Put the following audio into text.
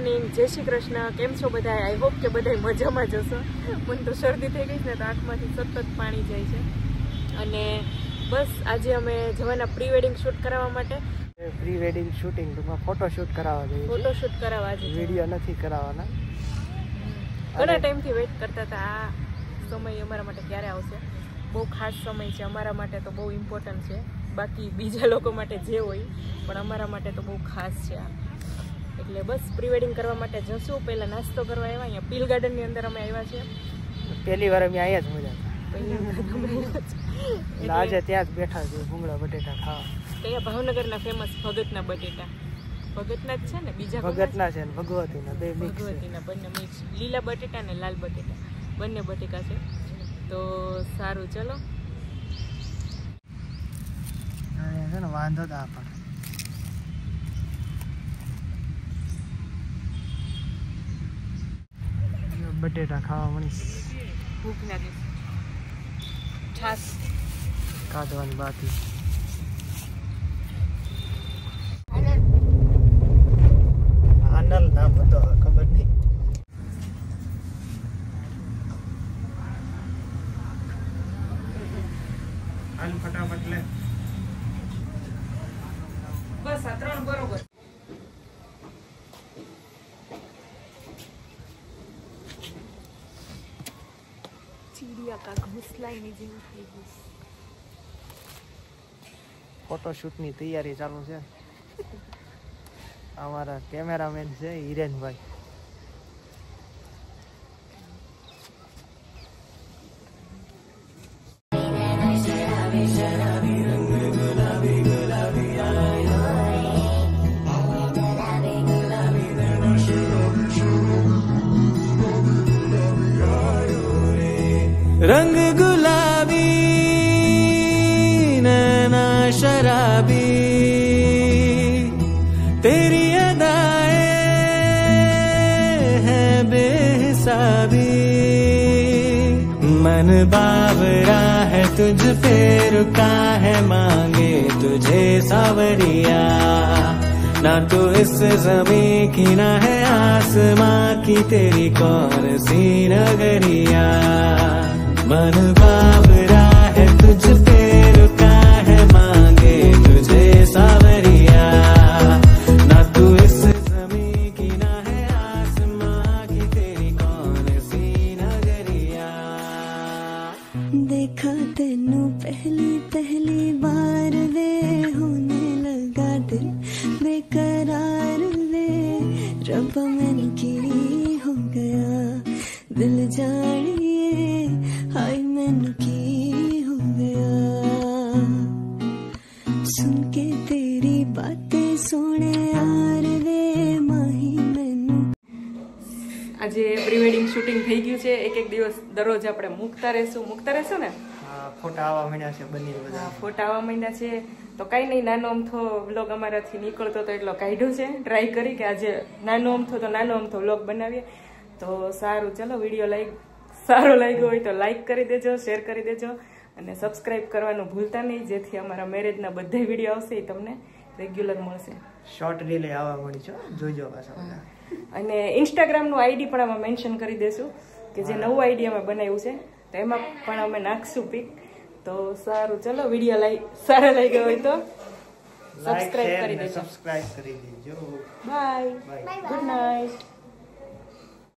Morning, જય શ્રી કૃષ્ણ. કેમ છો બધા? આઈ હોપ કે બધા મજામાં જ હશો. મને તો શરદી થઈ ગઈ છે ને તો આંખમાંથી સતત પાણી જાય છે. અને બસ આજે અમે જવાના પ્રી વેડિંગ શૂટ કરાવવા માટે. પ્રી વેડિંગ શૂટિંગ ટૂંકમાં ફોટોશૂટ કરાવવા જઈએ. ફોટોશૂટ કરાવવા આજે વિડીયો નથી કરાવવાના. ઘણા ટાઈમથી વેઇટ કરતા હતા. આ સમય અમારા માટે ક્યારે આવશે? બહુ ખાસ સમય છે અમારા માટે, તો બહુ ઇમ્પોર્ટન્ટ છે. બાકી બીજા લોકો માટે જે હોય, પણ અમારા માટે તો બહુ ખાસ છે આ. એટલે બસ પ્રી વેડિંગ કરવા માટે જશું. પહેલાં નાસ્તો કરવા આવ્યા. અહીંયા પીલ ગાર્ડનની અંદર અમે આવ્યા છીએ. પહેલી વાર અમે અહીંયા જ મજા આજે ત્યાં જ બેઠા છે ભૂંગળા બટેટા ખાવા. કયા? ભાવનગરના ફેમસ ભગતના બટેટા. ભગતના જ છે ને? બીજા ભગતના છે ને ભગવતીના, બે મિક્સ. ભગવતીના બંને મિક્સ, લીલા બટેટા ને લાલ બટેટા બંને બટેકા છે. તો સારું, ચલો. છે ને વાંધો તો પણ બટેટા ખાવા મળી. ભૂખ લાગી. છાસ કાઢવાની બાકી. આનલ નામ હતો, ખબર નહીં. હાલ ફટાફટ લે. બસ આ ત્રણ બરોબર. ચીડિયા કા ઘોંસલા એની જેવું થઈ ગયું. ફોટોશૂટની તૈયારી ચાલુ છે. અમારા કેમેરામેન છે હિરેનભાઈ. रंग गुलाबी नैना शराबी तेरी अदाएं हैं बेहिसाबी मन बावरा है तुझ पे रुका है मांगे तुझे सावरिया ना तो इस ज़मीं की ना है आसमां की तेरी कौन सी नगरिया मन बावरा है तुझ पे रुका है मांगे तुझे सावरिया ना तू इस ज़मीं की ना है आसमां की तेरी कौन सी नगरिया देखा तेनू पहली बार वे होने लगा दिल बेकरार वे रब मैंने की हो गया दिल जानिए हाय मैंने की हो गया सुन के तेरी बातें सोने यार वे माही मैनू. આજે પ્રી વેડિંગ શૂટિંગ થઈ ગયું છે. એક દિવસ દરરોજ આપણે મૂકતા રહેશું ને. ફોટા આવવા માંડ્યા છે બંને બધા. ફોટા આવવા માંડ્યા છે તો કઈ નહીં, નાનો અમથો વ્લોગ અમારાથી નીકળતો તો એટલો કાઢ્યો છે. ટ્રાય કરી કે આજે નાનો અમથો વ્લોગ બનાવીએ. તો સારું, ચલો. વિડીયો સારો લાગ્યો હોય તો લાઈક કરી દેજો, શેર કરી દેજો અને સબસ્ક્રાઇબ કરવાનું ભૂલતા નહીં, જેથી અમારા મેરેજના બધા વિડીયો આવશે એ તમને રેગ્યુલર મળશે. શોર્ટ રીલે આવવા મળી છે, જોજો પાછા. અને ઇન્સ્ટાગ્રામનું આઈડી પણ અમે મેન્શન કરી દેશું કે જે નવું આઈડી અમે બનાવ્યું છે તો એમાં પણ અમે નાખશું પિક. તો સારું, ચલો. વિડીયો સારા લાગ્યો હોય તો સબસ્ક્રાઇબ કરી દેજો. સબસ્ક્રાઇબ કરી દેજો. બાય. Good night.